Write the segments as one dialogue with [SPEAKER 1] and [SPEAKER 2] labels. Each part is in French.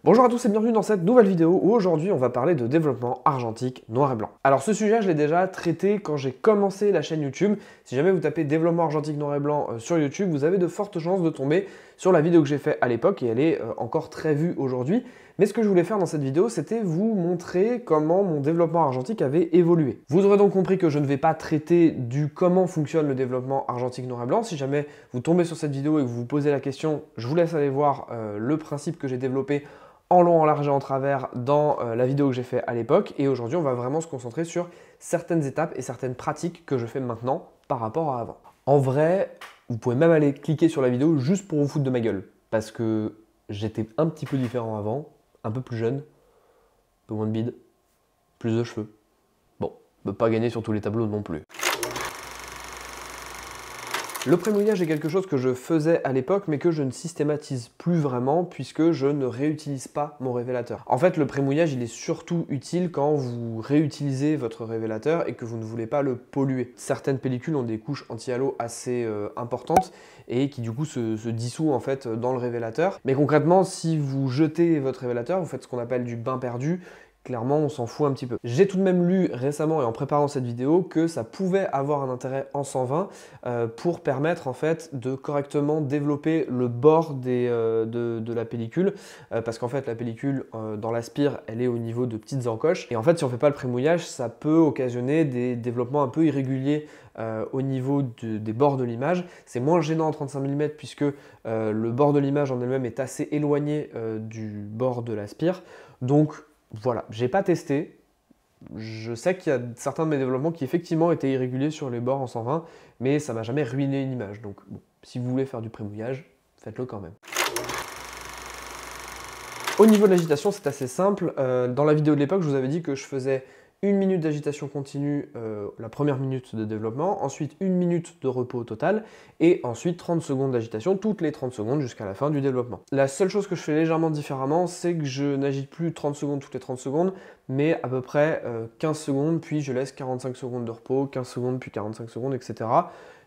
[SPEAKER 1] Bonjour à tous et bienvenue dans cette nouvelle vidéo où aujourd'hui on va parler de développement argentique noir et blanc. Alors ce sujet je l'ai déjà traité quand j'ai commencé la chaîne YouTube. Si jamais vous tapez développement argentique noir et blanc sur YouTube, vous avez de fortes chances de tomber sur la vidéo que j'ai faite à l'époque et elle est encore très vue aujourd'hui. Mais ce que je voulais faire dans cette vidéo, c'était vous montrer comment mon développement argentique avait évolué. Vous aurez donc compris que je ne vais pas traiter du comment fonctionne le développement argentique noir et blanc. Si jamais vous tombez sur cette vidéo et que vous vous posez la question, je vous laisse aller voir le principe que j'ai développé en long, en large et en travers dans la vidéo que j'ai fait à l'époque. Et aujourd'hui, on va vraiment se concentrer sur certaines étapes et certaines pratiques que je fais maintenant par rapport à avant. En vrai, vous pouvez même aller cliquer sur la vidéo juste pour vous foutre de ma gueule. Parce que j'étais un petit peu différent avant, un peu plus jeune, un peu moins de bide, plus de cheveux. Bon, on ne peut pas gagner sur tous les tableaux non plus. Le pré-mouillage est quelque chose que je faisais à l'époque mais que je ne systématise plus vraiment puisque je ne réutilise pas mon révélateur. En fait, le pré-mouillage il est surtout utile quand vous réutilisez votre révélateur et que vous ne voulez pas le polluer. Certaines pellicules ont des couches anti-halo assez importantes et qui du coup se dissouent en fait dans le révélateur. Mais concrètement, si vous jetez votre révélateur, vous faites ce qu'on appelle du bain perdu. Clairement, on s'en fout un petit peu. J'ai tout de même lu récemment et en préparant cette vidéo que ça pouvait avoir un intérêt en 120 pour permettre en fait de correctement développer le bord de la pellicule parce qu'en fait la pellicule dans l'aspire elle est au niveau de petites encoches et en fait si on ne fait pas le pré-mouillage ça peut occasionner des développements un peu irréguliers au niveau des bords de l'image. C'est moins gênant en 35 mm puisque le bord de l'image en elle-même est assez éloigné du bord de l'aspire. Donc voilà, j'ai pas testé. Je sais qu'il y a certains de mes développements qui effectivement étaient irréguliers sur les bords en 120, mais ça m'a jamais ruiné une image. Donc bon, si vous voulez faire du pré-mouillage, faites-le quand même. Au niveau de l'agitation, c'est assez simple. Dans la vidéo de l'époque, je vous avais dit que je faisais 1 minute d'agitation continue la première minute de développement, ensuite 1 minute de repos au total, et ensuite 30 secondes d'agitation toutes les 30 secondes jusqu'à la fin du développement. La seule chose que je fais légèrement différemment, c'est que je n'agite plus 30 secondes toutes les 30 secondes, mais à peu près 15 secondes, puis je laisse 45 secondes de repos, 15 secondes, puis 45 secondes, etc.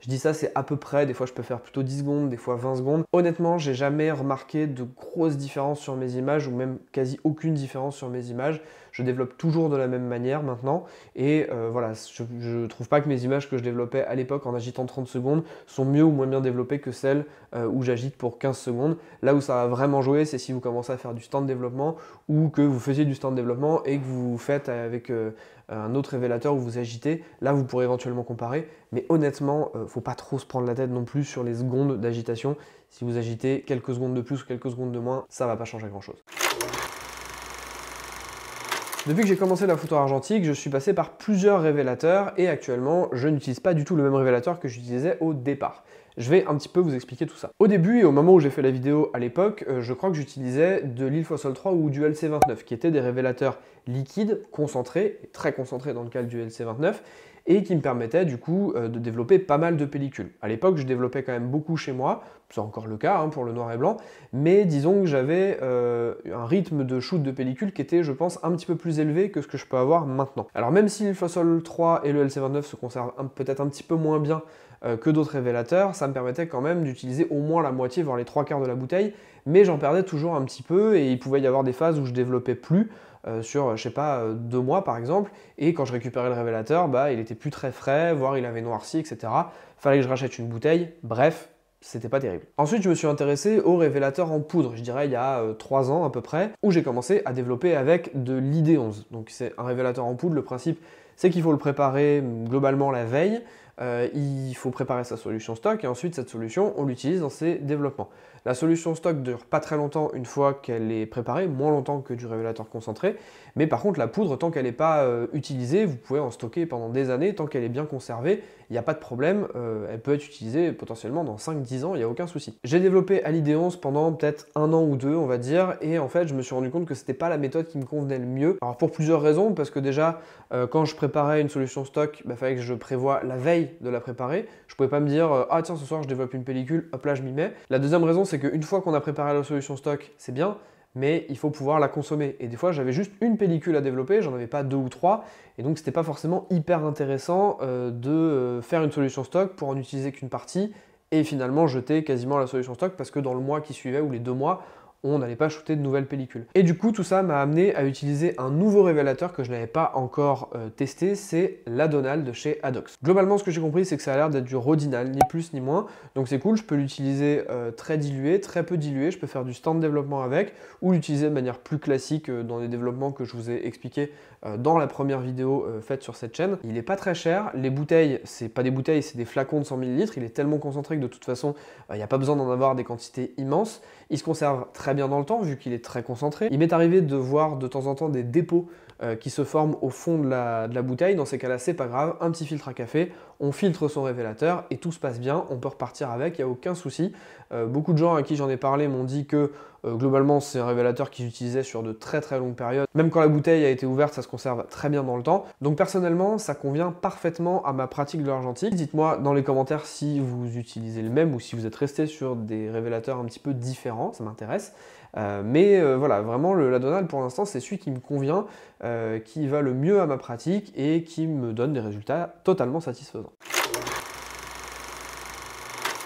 [SPEAKER 1] Je dis ça, c'est à peu près, des fois je peux faire plutôt 10 secondes, des fois 20 secondes. Honnêtement, j'ai jamais remarqué de grosses différences sur mes images, ou même quasi aucune différence sur mes images. Je développe toujours de la même manière maintenant, et voilà, je trouve pas que mes images que je développais à l'époque en agitant 30 secondes sont mieux ou moins bien développées que celles où j'agite pour 15 secondes. Là où ça va vraiment jouer, c'est si vous commencez à faire du stand développement, ou que vous faisiez du stand développement et que vous faites avec un autre révélateur où vous agitez, là vous pourrez éventuellement comparer, mais honnêtement, faut pas trop se prendre la tête non plus sur les secondes d'agitation. Si vous agitez quelques secondes de plus ou quelques secondes de moins, ça va pas changer grand chose. Depuis que j'ai commencé la photo argentique, je suis passé par plusieurs révélateurs et actuellement, je n'utilise pas du tout le même révélateur que j'utilisais au départ. Je vais un petit peu vous expliquer tout ça. Au début et au moment où j'ai fait la vidéo à l'époque, je crois que j'utilisais de l'Ilfosol 3 ou du LC29 qui étaient des révélateurs liquides, concentrés, très concentrés dans le cas du LC29 et qui me permettaient du coup de développer pas mal de pellicules. À l'époque, je développais quand même beaucoup chez moi, c'est encore le cas pour le noir et blanc, mais disons que j'avais un rythme de shoot de pellicule qui était, je pense, un petit peu plus élevé que ce que je peux avoir maintenant. Alors même si l'Ilfosol 3 et le LC29 se conservent peut-être un petit peu moins bien que d'autres révélateurs, ça me permettait quand même d'utiliser au moins la moitié, voire les 3/4 de la bouteille, mais j'en perdais toujours un petit peu et il pouvait y avoir des phases où je développais plus, sur, je sais pas, 2 mois par exemple, et quand je récupérais le révélateur, bah, il était plus très frais, voire il avait noirci, etc. Fallait que je rachète une bouteille, bref, c'était pas terrible. Ensuite, je me suis intéressé au révélateur en poudre, je dirais il y a 3 ans à peu près, où j'ai commencé à développer avec de l'ID11. Donc c'est un révélateur en poudre, le principe c'est qu'il faut le préparer globalement la veille, il faut préparer sa solution stock et ensuite cette solution on l'utilise dans ses développements. La solution stock dure pas très longtemps une fois qu'elle est préparée, moins longtemps que du révélateur concentré, mais par contre la poudre tant qu'elle n'est pas utilisée, vous pouvez en stocker pendant des années, tant qu'elle est bien conservée, il n'y a pas de problème, elle peut être utilisée potentiellement dans 5-10 ans, il n'y a aucun souci. J'ai développé à l'ID11 pendant peut-être 1 an ou 2 on va dire, et en fait je me suis rendu compte que c'était pas la méthode qui me convenait le mieux. Alors pour plusieurs raisons, parce que déjà quand je préparais une solution stock, il fallait que je prévoie la veille de la préparer. Je pouvais pas me dire ah tiens ce soir je développe une pellicule, hop là je m'y mets. La deuxième raison c'est qu'une fois qu'on a préparé la solution stock, c'est bien, mais il faut pouvoir la consommer. Et des fois j'avais juste une pellicule à développer, j'en avais pas 2 ou 3, et donc c'était pas forcément hyper intéressant de faire une solution stock pour en utiliser qu'une partie et finalement jeter quasiment la solution stock parce que dans le mois qui suivait ou les 2 mois, on n'allait pas shooter de nouvelles pellicules. Et du coup, tout ça m'a amené à utiliser un nouveau révélateur que je n'avais pas encore testé, c'est l'Adonal de chez Adox. Globalement, ce que j'ai compris, c'est que ça a l'air d'être du Rodinal, ni plus ni moins, donc c'est cool, je peux l'utiliser très dilué, très peu dilué, je peux faire du stand développement avec, ou l'utiliser de manière plus classique dans les développements que je vous ai expliqué dans la première vidéo faite sur cette chaîne. Il n'est pas très cher, les bouteilles, c'est pas des bouteilles, c'est des flacons de 100 ml, il est tellement concentré que de toute façon, il n'y a pas besoin d'en avoir des quantités immenses. Il se conserve très bien dans le temps vu qu'il est très concentré. Il m'est arrivé de voir de temps en temps des dépôts qui se forment au fond de la bouteille. Dans ces cas-là, c'est pas grave, un petit filtre à café, on filtre son révélateur et tout se passe bien, on peut repartir avec, il n'y a aucun souci. Beaucoup de gens à qui j'en ai parlé m'ont dit que globalement c'est un révélateur qu'ils utilisaient sur de très longues périodes. Même quand la bouteille a été ouverte, ça se conserve très bien dans le temps. Donc personnellement, ça convient parfaitement à ma pratique de l'argentique. Dites-moi dans les commentaires si vous utilisez le même ou si vous êtes resté sur des révélateurs un petit peu différents, ça m'intéresse. Voilà, vraiment l'Adonal pour l'instant c'est celui qui me convient, qui va le mieux à ma pratique et qui me donne des résultats totalement satisfaisants.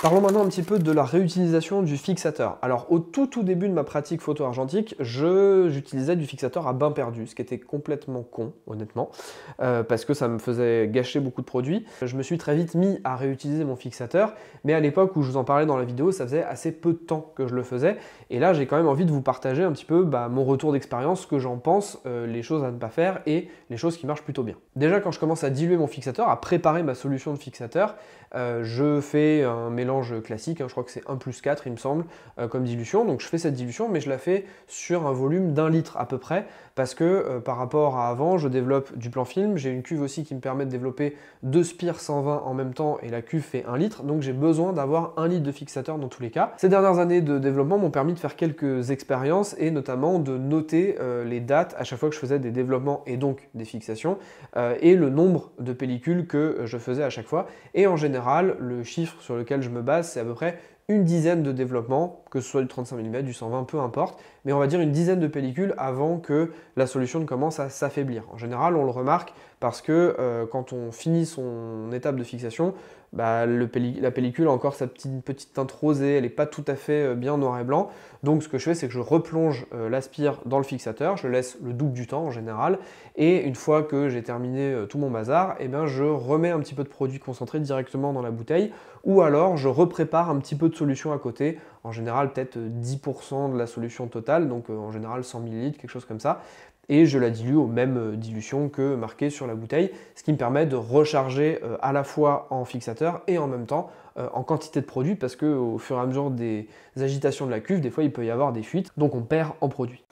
[SPEAKER 1] Parlons maintenant un petit peu de la réutilisation du fixateur. Alors au tout début de ma pratique photo argentique, j'utilisais du fixateur à bain perdu, ce qui était complètement con, honnêtement, parce que ça me faisait gâcher beaucoup de produits. Je me suis très vite mis à réutiliser mon fixateur, mais à l'époque où je vous en parlais dans la vidéo, ça faisait assez peu de temps que je le faisais, et là j'ai quand même envie de vous partager un petit peu mon retour d'expérience, ce que j'en pense, les choses à ne pas faire et les choses qui marchent plutôt bien. Déjà quand je commence à diluer mon fixateur, à préparer ma solution de fixateur, je fais un mélange classique, hein, je crois que c'est 1+4 il me semble, comme dilution, donc je fais cette dilution mais je la fais sur un volume d'1 litre à peu près, parce que par rapport à avant, je développe du plan film, j'ai une cuve aussi qui me permet de développer 2 Spire 120 en même temps et la cuve fait 1 litre, donc j'ai besoin d'avoir 1 litre de fixateur dans tous les cas. Ces dernières années de développement m'ont permis de faire quelques expériences et notamment de noter les dates à chaque fois que je faisais des développements et donc des fixations et le nombre de pellicules que je faisais à chaque fois, et en général le chiffre sur lequel je me base c'est à peu près une dizaine de développements, que ce soit du 35 mm, du 120, peu importe, mais on va dire une dizaine de pellicules avant que la solution ne commence à s'affaiblir. En général, on le remarque parce que quand on finit son étape de fixation, la pellicule a encore sa petite teinte rosée, elle n'est pas tout à fait bien noir et blanc. Donc ce que je fais, c'est que je replonge l'Aspire dans le fixateur, je laisse le double du temps en général, et une fois que j'ai terminé tout mon bazar, eh bien, je remets un petit peu de produit concentré directement dans la bouteille, ou alors je reprépare un petit peu de solution à côté, en général peut-être 10% de la solution totale, donc en général 100 ml, quelque chose comme ça, et je la dilue aux mêmes dilutions que marquées sur la bouteille, ce qui me permet de recharger à la fois en fixateur et en même temps en quantité de produit, parce qu'au fur et à mesure des agitations de la cuve, des fois il peut y avoir des fuites, donc on perd en produit.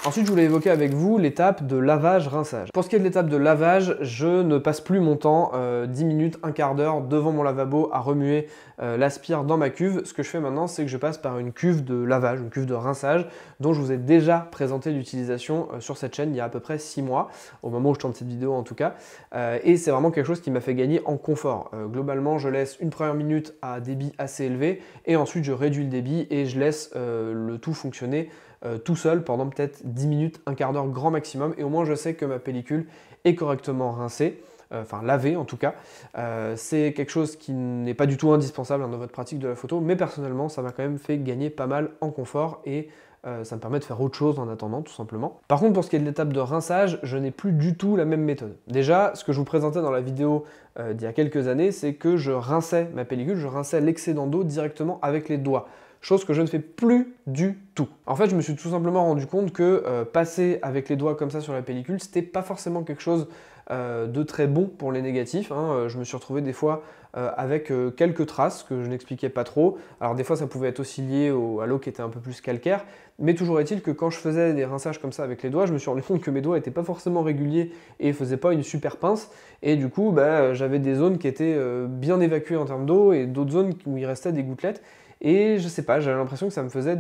[SPEAKER 1] Ensuite, je voulais évoquer avec vous l'étape de lavage-rinçage. Pour ce qui est de l'étape de lavage, je ne passe plus mon temps, 10 minutes, un quart d'heure devant mon lavabo à remuer l'Aspire dans ma cuve. Ce que je fais maintenant, c'est que je passe par une cuve de lavage, une cuve de rinçage, dont je vous ai déjà présenté l'utilisation sur cette chaîne il y a à peu près 6 mois, au moment où je tourne cette vidéo en tout cas. Et c'est vraiment quelque chose qui m'a fait gagner en confort. Globalement, je laisse une première minute à débit assez élevé, et ensuite je réduis le débit et je laisse le tout fonctionner tout seul pendant peut-être 10 minutes, un quart d'heure grand maximum, et au moins je sais que ma pellicule est correctement rincée, enfin lavée en tout cas. C'est quelque chose qui n'est pas du tout indispensable dans votre pratique de la photo, mais personnellement ça m'a quand même fait gagner pas mal en confort et ça me permet de faire autre chose en attendant tout simplement. Par contre pour ce qui est de l'étape de rinçage, je n'ai plus du tout la même méthode. Déjà, ce que je vous présentais dans la vidéo d'il y a quelques années, c'est que je rinçais ma pellicule, je rinçais l'excédent d'eau directement avec les doigts. Chose que je ne fais plus du tout. En fait, je me suis tout simplement rendu compte que passer avec les doigts comme ça sur la pellicule, c'était pas forcément quelque chose de très bon pour les négatifs. Hein. Je me suis retrouvé des fois avec quelques traces que je n'expliquais pas trop. Alors des fois, ça pouvait être aussi lié à l'eau qui était un peu plus calcaire, mais toujours est-il que quand je faisais des rinçages comme ça avec les doigts, je me suis rendu compte que mes doigts n'étaient pas forcément réguliers et faisaient pas une super pince, et du coup, j'avais des zones qui étaient bien évacuées en termes d'eau et d'autres zones où il restait des gouttelettes. Et je sais pas, j'avais l'impression que ça me faisait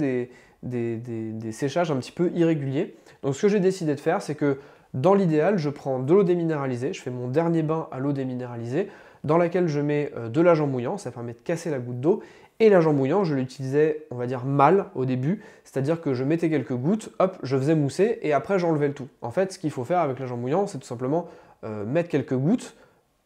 [SPEAKER 1] des séchages un petit peu irréguliers. Donc ce que j'ai décidé de faire, c'est que dans l'idéal, je prends de l'eau déminéralisée, je fais mon dernier bain à l'eau déminéralisée, dans laquelle je mets de l'agent mouillant, ça permet de casser la goutte d'eau, et l'agent mouillant, je l'utilisais, on va dire, mal au début, c'est-à-dire que je mettais quelques gouttes, hop, je faisais mousser, et après j'enlevais le tout. En fait, ce qu'il faut faire avec l'agent mouillant, c'est tout simplement mettre quelques gouttes,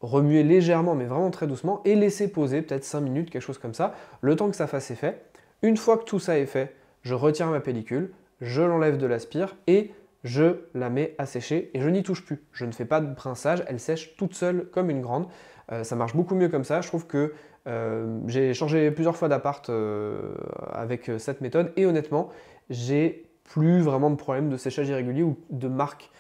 [SPEAKER 1] remuer légèrement mais vraiment très doucement et laisser poser peut-être 5 minutes, quelque chose comme ça, le temps que ça fasse effet. Une fois que tout ça est fait, je retire ma pellicule, je l'enlève de l'aspire et je la mets à sécher et je n'y touche plus. Je ne fais pas de brinçage, elle sèche toute seule comme une grande. Ça marche beaucoup mieux comme ça. Je trouve que j'ai changé plusieurs fois d'appart avec cette méthode et honnêtement, j'ai plus vraiment de problème de séchage irrégulier ou de marques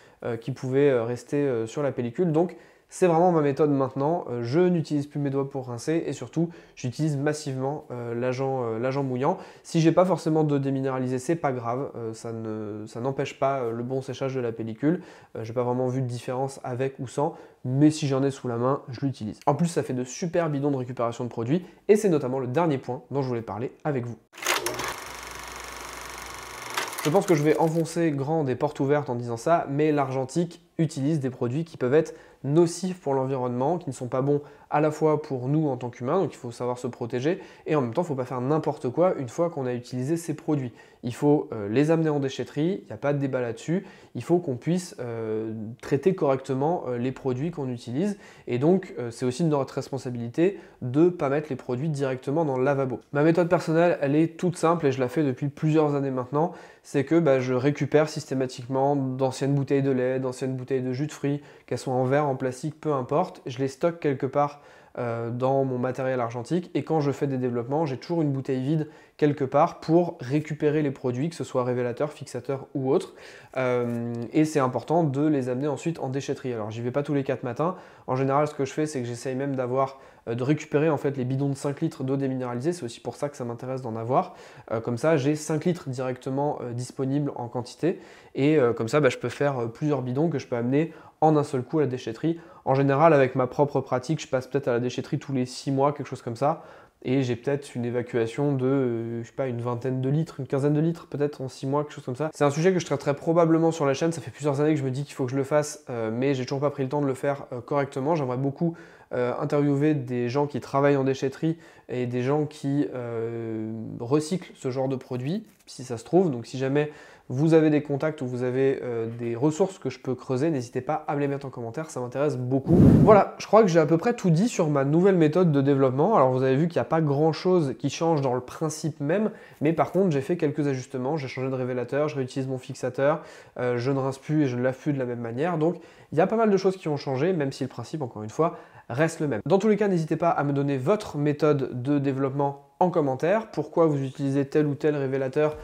[SPEAKER 1] qui pouvaient rester sur la pellicule. Donc c'est vraiment ma méthode maintenant. Je n'utilise plus mes doigts pour rincer et surtout j'utilise massivement l'agent mouillant. Si j'ai pas forcément de déminéralisé, c'est pas grave, ça n'empêche pas le bon séchage de la pellicule. J'ai pas vraiment vu de différence avec ou sans, mais si j'en ai sous la main, je l'utilise. En plus, ça fait de super bidons de récupération de produits et c'est notamment le dernier point dont je voulais parler avec vous. Je pense que je vais enfoncer grand des portes ouvertes en disant ça, mais l'argentique utilise des produits qui peuvent être nocifs pour l'environnement, qui ne sont pas bons à la fois pour nous en tant qu'humains, donc il faut savoir se protéger, et en même temps, il ne faut pas faire n'importe quoi une fois qu'on a utilisé ces produits. Il faut les amener en déchetterie, il n'y a pas de débat là-dessus, il faut qu'on puisse traiter correctement les produits qu'on utilise, et donc c'est aussi de notre responsabilité de ne pas mettre les produits directement dans le lavabo. Ma méthode personnelle, elle est toute simple, et je la fais depuis plusieurs années maintenant, c'est que je récupère systématiquement d'anciennes bouteilles de lait, d'anciennes bouteilles de jus de fruits, qu'elles soient en verre, en plastique, peu importe, je les stocke quelque part dans mon matériel argentique et quand je fais des développements, j'ai toujours une bouteille vide quelque part pour récupérer les produits, que ce soit révélateur, fixateur ou autre. Et c'est important de les amener ensuite en déchetterie. Alors j'y vais pas tous les 4 matins. En général, ce que je fais, c'est que j'essaye même de récupérer en fait les bidons de 5 litres d'eau déminéralisée. C'est aussi pour ça que ça m'intéresse d'en avoir. Comme ça, j'ai 5 litres directement disponibles en quantité. Et comme ça, je peux faire plusieurs bidons que je peux amener en un seul coup à la déchetterie. En général, avec ma propre pratique, je passe peut-être à la déchetterie tous les 6 mois, quelque chose comme ça. Et j'ai peut-être une évacuation de, je sais pas, une vingtaine de litres, une quinzaine de litres peut-être en 6 mois, quelque chose comme ça. C'est un sujet que je traiterai probablement sur la chaîne, ça fait plusieurs années que je me dis qu'il faut que je le fasse, mais j'ai toujours pas pris le temps de le faire correctement. J'aimerais beaucoup interviewer des gens qui travaillent en déchetterie et des gens qui recyclent ce genre de produits, si ça se trouve. Donc si jamais vous avez des contacts ou vous avez des ressources que je peux creuser, n'hésitez pas à me les mettre en commentaire, ça m'intéresse beaucoup. Voilà, je crois que j'ai à peu près tout dit sur ma nouvelle méthode de développement. Alors vous avez vu qu'il n'y a pas grand chose qui change dans le principe même, mais par contre j'ai fait quelques ajustements, j'ai changé de révélateur, je réutilise mon fixateur, je ne rince plus et je ne lave plus de la même manière. Donc il y a pas mal de choses qui ont changé, même si le principe, encore une fois, reste le même. Dans tous les cas, n'hésitez pas à me donner votre méthode de développement en commentaire, pourquoi vous utilisez tel ou tel révélateur,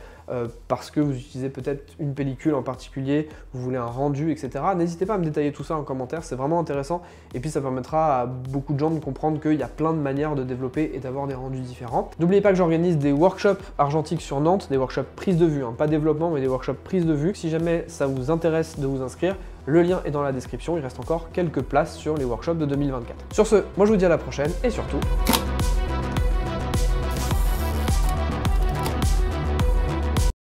[SPEAKER 1] parce que vous utilisez peut-être une pellicule en particulier, vous voulez un rendu, etc. N'hésitez pas à me détailler tout ça en commentaire, c'est vraiment intéressant et puis ça permettra à beaucoup de gens de comprendre qu'il y a plein de manières de développer et d'avoir des rendus différents. N'oubliez pas que j'organise des workshops argentiques sur Nantes, des workshops prise de vue, pas développement mais des workshops prise de vue. Si jamais ça vous intéresse de vous inscrire, le lien est dans la description, il reste encore quelques places sur les workshops de 2024. Sur ce, moi je vous dis à la prochaine et surtout...